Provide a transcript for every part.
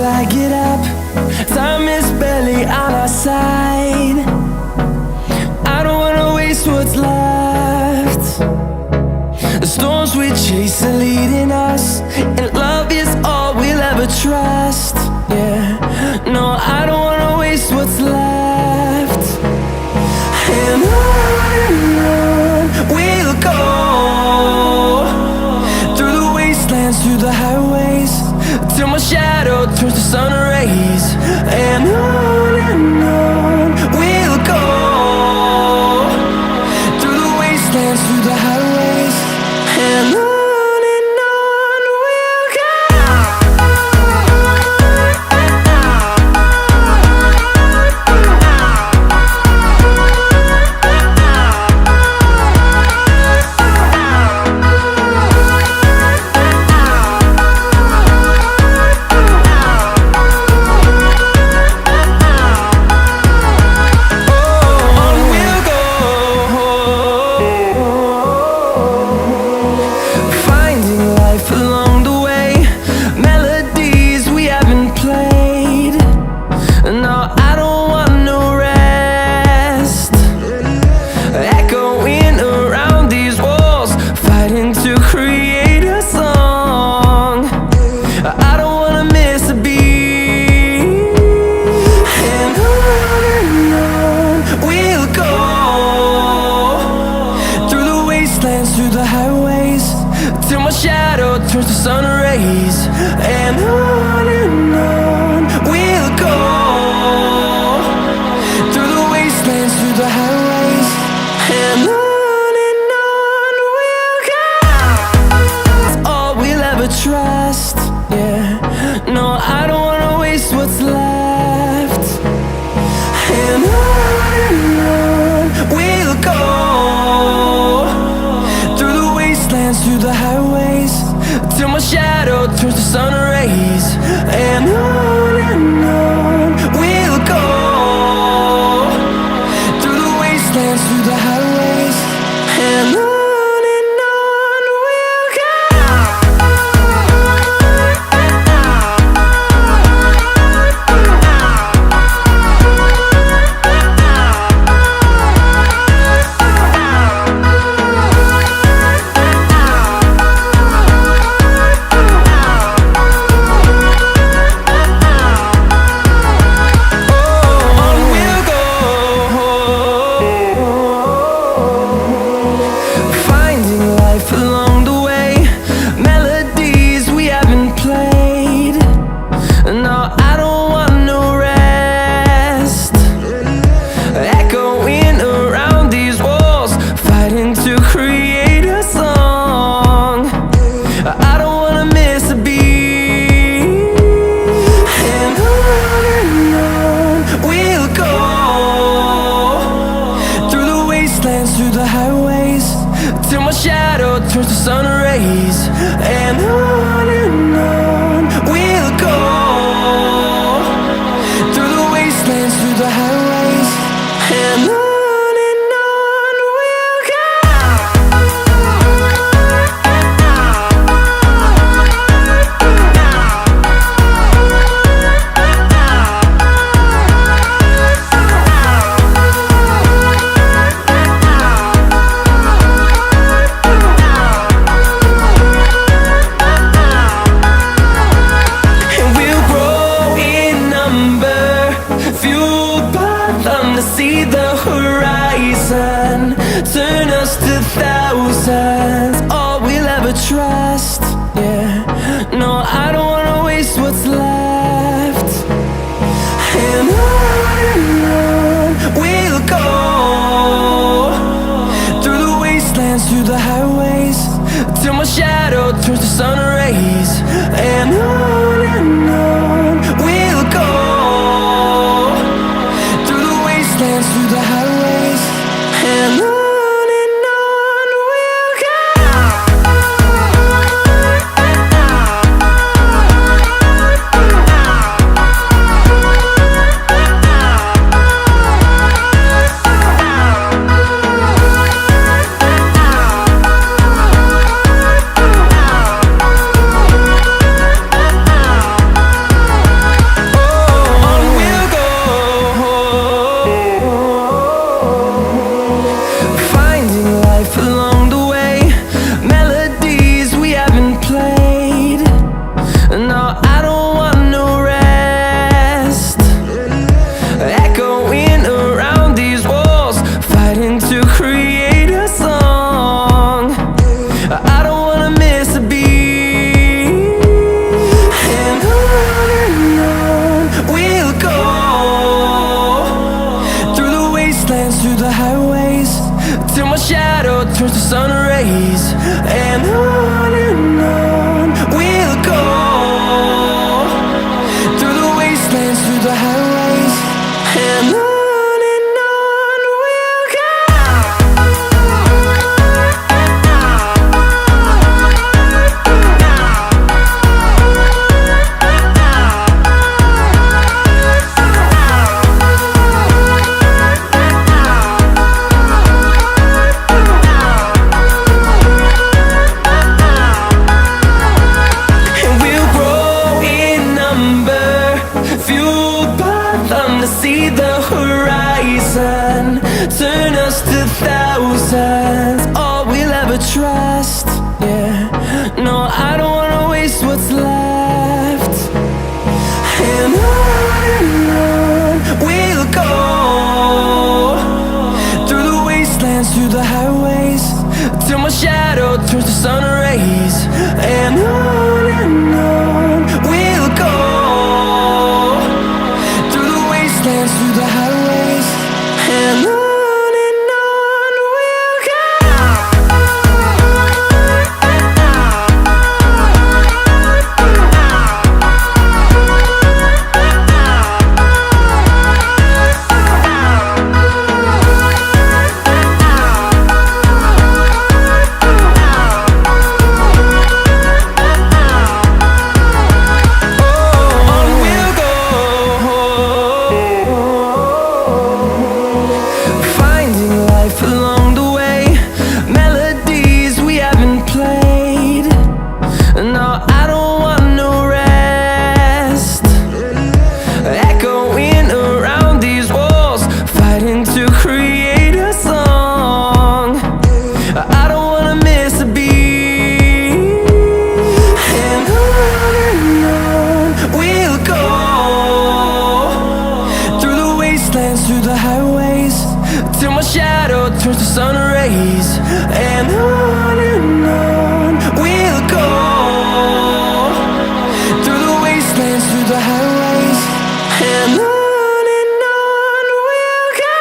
I get up. Time is barely on our side. I don't wanna waste what's left. The storms we chase are leading us, and love is all we'll ever trust. Yeah, no, I don't wanna waste what's left. And on we'll go, through the wastelands, through the highways, till my shadow turns to sun rays. And on we'll go, through the wastelands, through the highways, and on. Through the highways, till my shadow turns to sun rays. And on we'll go, through the wastelands, through the highways, and on we'll go. It's all we'll ever trust. Yeah, no, I don't wanna waste what's left. And on we'll go, through the highways, till my shadow turns to sun rays. And on we'll go, through the wastelands, through the highways, and on. Through the highways, till my shadow turns to sun rays. And on we'll go, through the wastelands, through the highways, and on. See the horizon, turn us to thousands, all we'll ever trust. Yeah, no, I don't wanna waste what's left. And on we'll go, through the wastelands, through the highways, till my shadow turns to sun rays. And on we'll go, through the highways, and on. wastelands, through the highways, till my shadow turns to sun rays. And on we'll go, through the wastelands, through the highways, and on we'll go. See the horizon, turn us to thousands, all we'll ever trust. Yeah, no, I don't wanna waste what's left. And on we'll go, through the wastelands, through the highways, till my shadow turns to sun rays. And on we'll go, through the highways, and on we'll go. Through the highways, till my shadow turns to sun rays. And on we'll go, through the wastelands, through the highways, and on we'll go.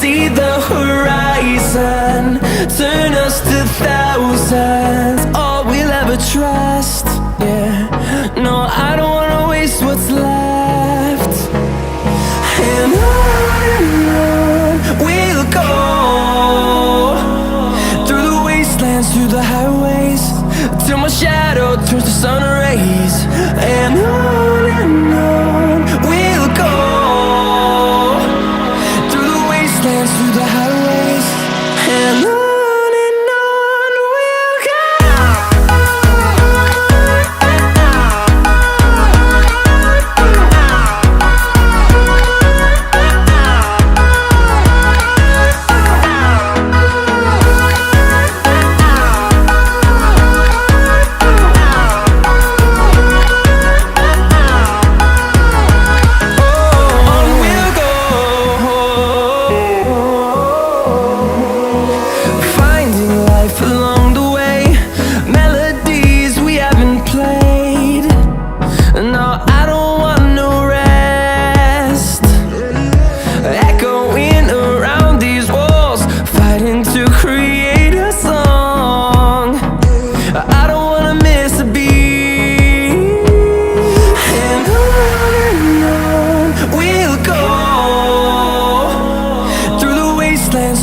See the horizon, turn us to thousands, all we'll ever trust. Yeah, no, I don't wanna waste what's left. And on we'll go, through the wastelands, through the highways, till my shadow turns to sun rays. And on we'll go, through the highways, and on we'll go.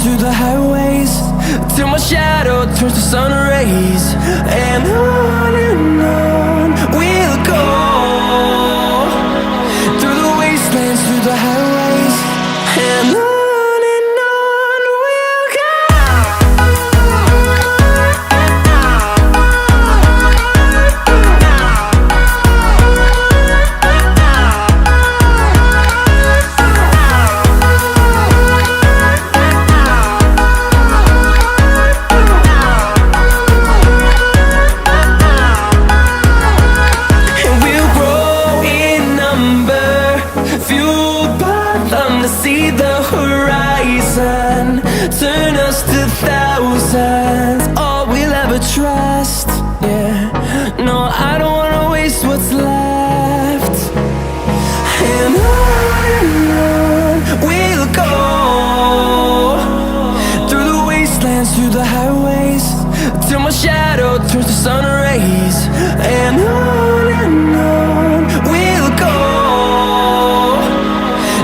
Through the highways, till my shadow turns to sun rays. And on we'll go, through the wastelands, through the highways, and on. wastelands, through the highways, till my shadow turns to sun rays. And on we'll go,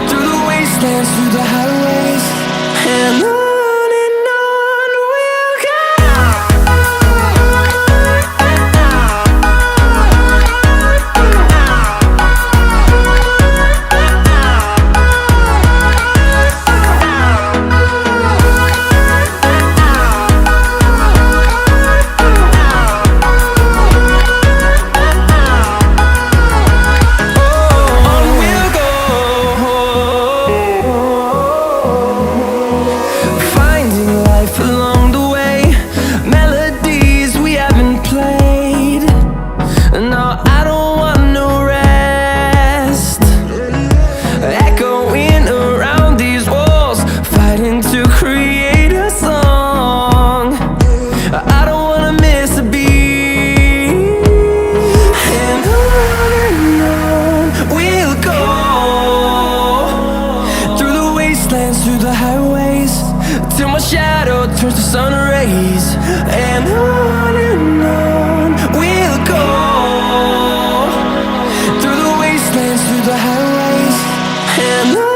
through the wastelands, through the highways, and on. Through the highways, till my shadow turns to sun rays. And on we'll go, through the wastelands, through the highways, and on.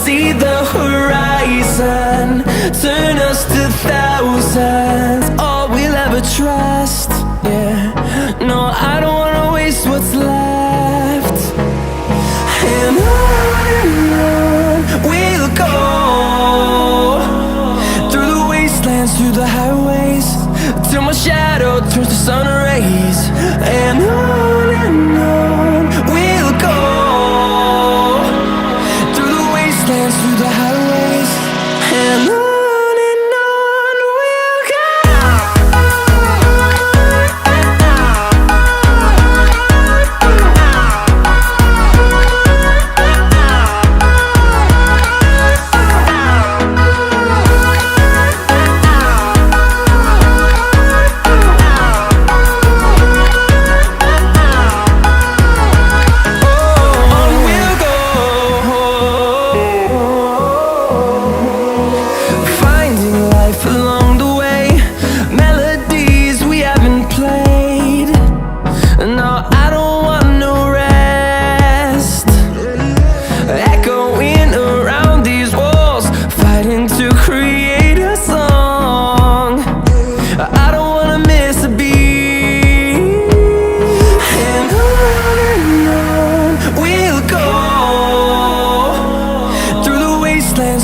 See the horizon turn us to thousands, all we'll ever trust. Yeah, no, I don't wanna waste what's left. And on we'll go, through the wastelands, through the highways, till my shadow turns to sun rays. And on we'll go, through the highways, and on.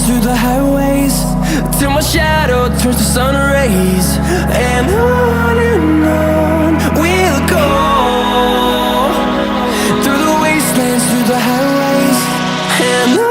Through the highways, till my shadow turns to sun rays. And on we'll go, through the wastelands, through the highways, and on.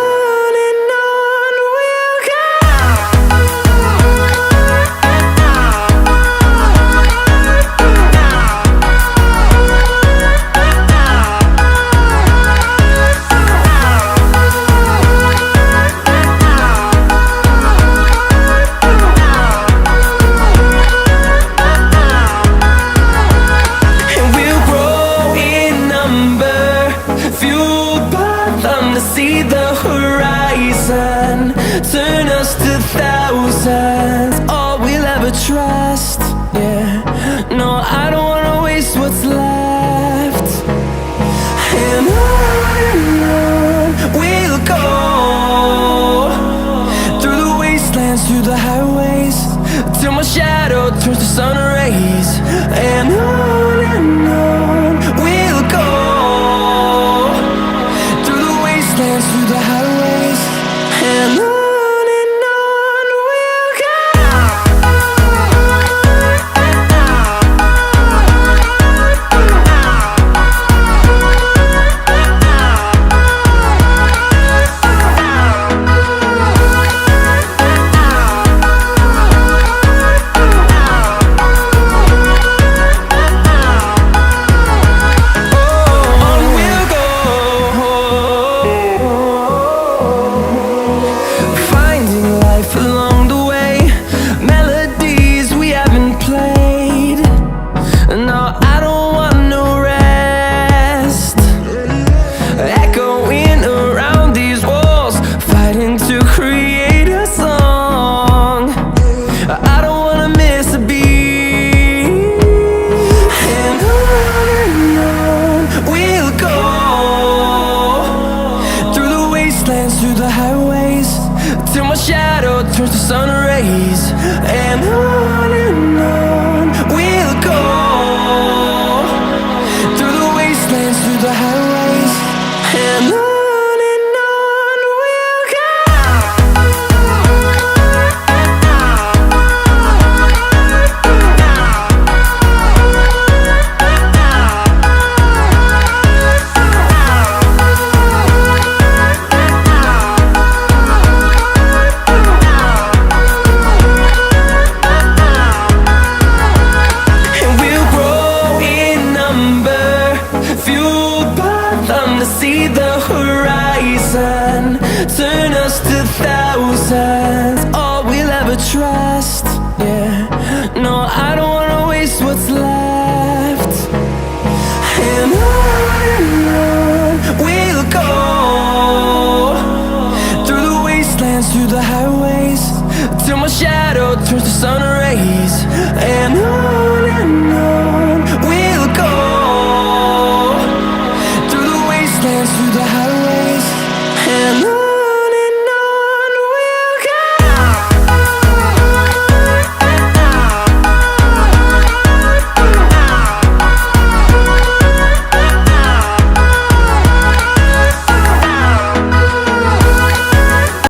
See the horizon turn us to thousands, all we'll ever trust. Yeah, no, I don't wanna waste what's left. And on we'll go, through the wastelands, through the highways, till my shadow turns to sun rays. And on we'll go, through the highways, and on. I don't wanna waste what's left. And on we'll go, through the wastelands, through the highways, till my shadow turns to sun rays. And on we'll go, through the wastelands, through the highways, and on.